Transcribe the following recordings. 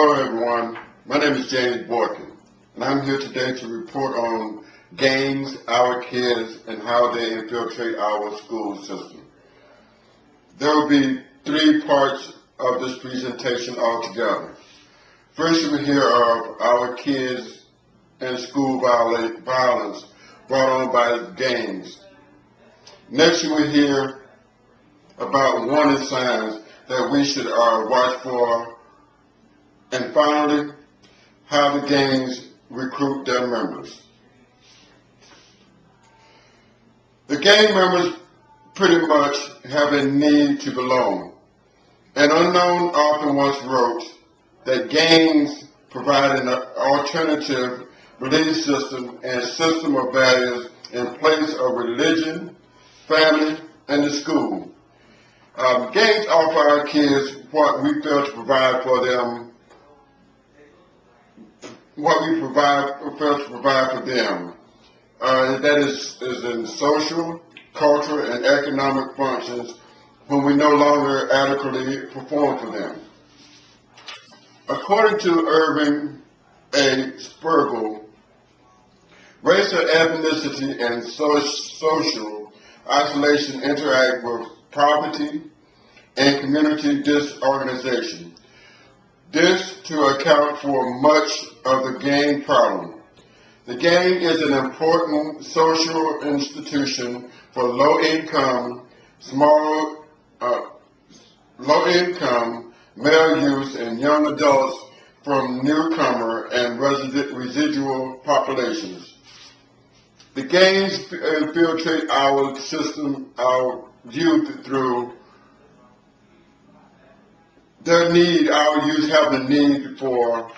Hello everyone, my name is James Borkin, and I'm here today to report on gangs, our kids, and how they infiltrate our school system. There will be three parts of this presentation altogether. First, you will hear of our kids and school violence brought on by gangs. Next, you will hear about warning signs that we should watch for. And finally, how the gangs recruit their members. The gang members pretty much have a need to belong. An unknown author once wrote that gangs provide an alternative belief system and system of values in place of religion, family, and the school. Gangs offer our kids what we fail to provide for them. Fail to provide for them. That is in social, cultural, and economic functions when we no longer adequately perform for them. According to Irving A. Spergel, race or ethnicity and social isolation interact with poverty and community disorganization. This to account for much of the gang problem. The gang is an important social institution for low-income, male youth and young adults from newcomer and residual populations. The gangs infiltrate our system, our youth through their need. Our youth have a need for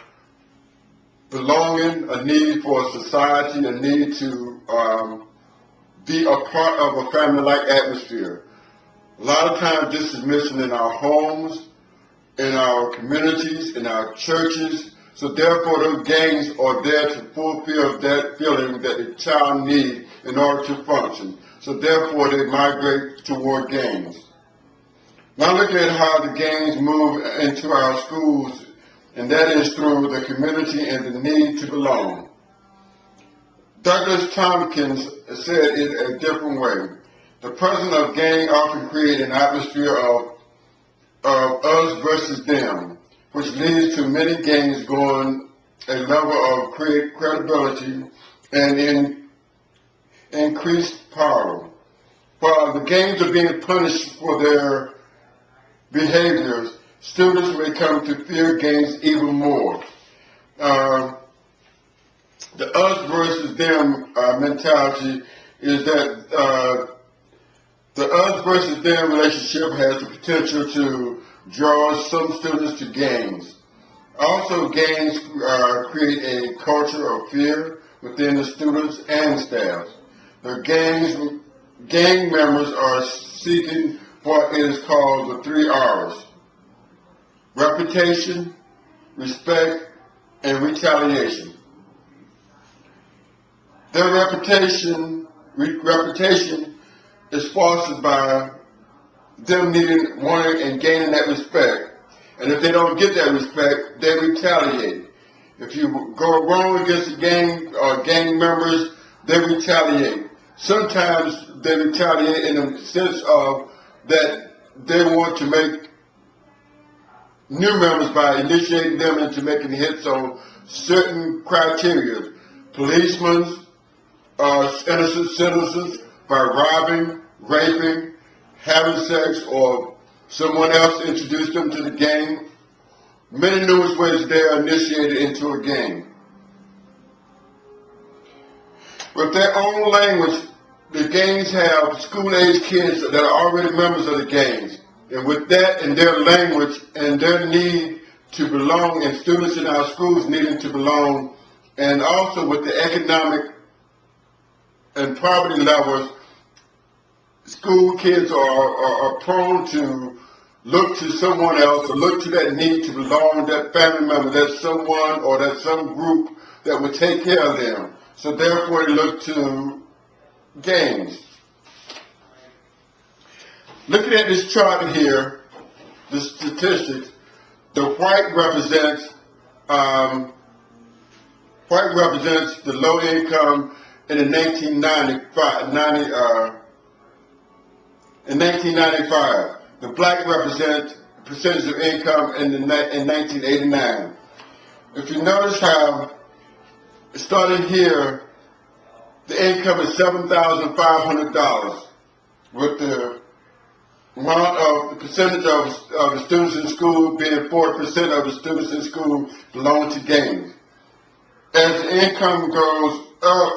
belonging, a need for society, a need to be a part of a family-like atmosphere. A lot of times this is missing in our homes, in our communities, in our churches. So therefore those gangs are there to fulfill that feeling that the child needs in order to function. So therefore they migrate toward gangs. Now look at how the gangs move into our schools, and that is through the community and the need to belong. Douglas Tompkins said it a different way. The presence of gang often creates an atmosphere of us versus them, which leads to many gangs going a level of credibility and increased power. While the gangs are being punished for their behaviors, students may come to fear gangs even more. The us versus them mentality is that the us versus them relationship has the potential to draw some students to gangs. Also, gangs create a culture of fear within the students and staff. The gang members are seeking what is called the 3 R's: reputation, respect, and retaliation. Their reputation is fostered by them wanting and gaining that respect. And if they don't get that respect, they retaliate. If you go wrong against the gang members, they retaliate. Sometimes they retaliate in the sense of that they want to make new members by initiating them into making hits on certain criteria. Policemen, innocent citizens, by robbing, raping, having sex, or someone else introduced them to the gang. Many numerous ways they are initiated into a gang. With their own language, the gangs have school-age kids that are already members of the gangs. And with that and their language and their need to belong, and students in our schools needing to belong, and also with the economic and poverty levels, school kids are prone to look to someone else, or look to that need to belong, that family member, that someone or that some group that would take care of them. So therefore they look to gangs. Looking at this chart here, the statistics, the white represents White represents the low income in the 1995. The black represents percentage of income in 1989. If you notice how, starting here, the income is $7,500, with the amount of the percentage of the students in school being 40% of the students in school belong to gangs. As the income goes up,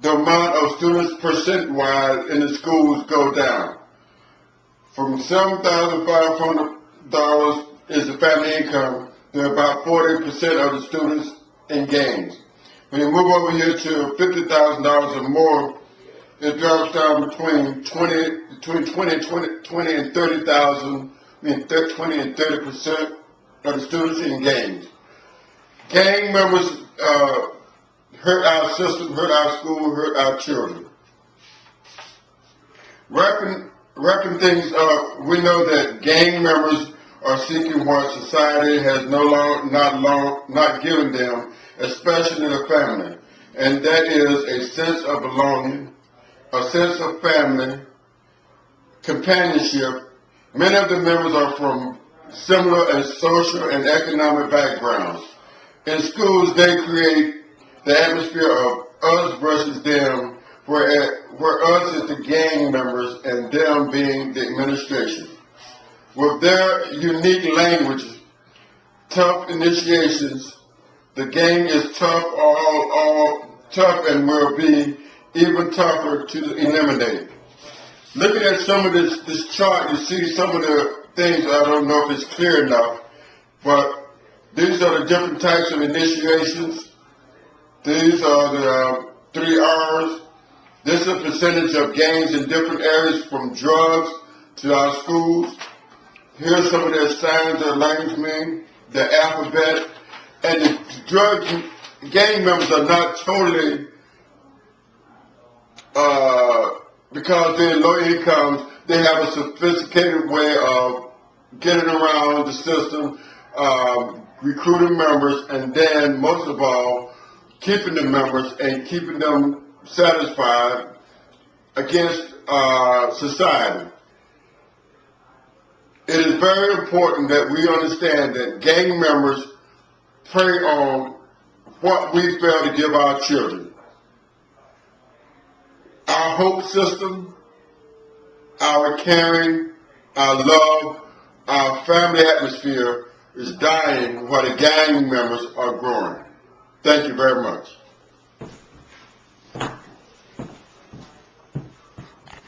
the amount of students percent-wise in the schools go down. From $7,500 is the family income to about 40% of the students in gangs. When you move over here to $50,000 or more, it drops down between 20 and 30,000, 20 and 30% of the students in gangs. Gang members hurt our system, hurt our school, hurt our children. Wrapping things up, we know that gang members are seeking what society has not given them, especially the family, and that is a sense of belonging, a sense of family, companionship. Many of the members are from similar and social and economic backgrounds. In schools, they create the atmosphere of us versus them, where us is the gang members and them being the administration. With their unique language, tough initiations, the gang is tough, all tough, and will be even tougher to eliminate. Looking at some of this chart, you see some of the things. I don't know if it's clear enough, but these are the different types of initiations. These are the 3 R's. This is a percentage of gangs in different areas, from drugs to our schools. Here's some of their signs, their language mean, the alphabet. And the gang members are not totally, because they're low incomes, they have a sophisticated way of getting around the system, recruiting members, and then most of all, keeping the members and keeping them satisfied against society. It is very important that we understand that gang members prey on what we fail to give our children. Our hope system, our caring, our love, our family atmosphere is dying while the gang members are growing. Thank you very much.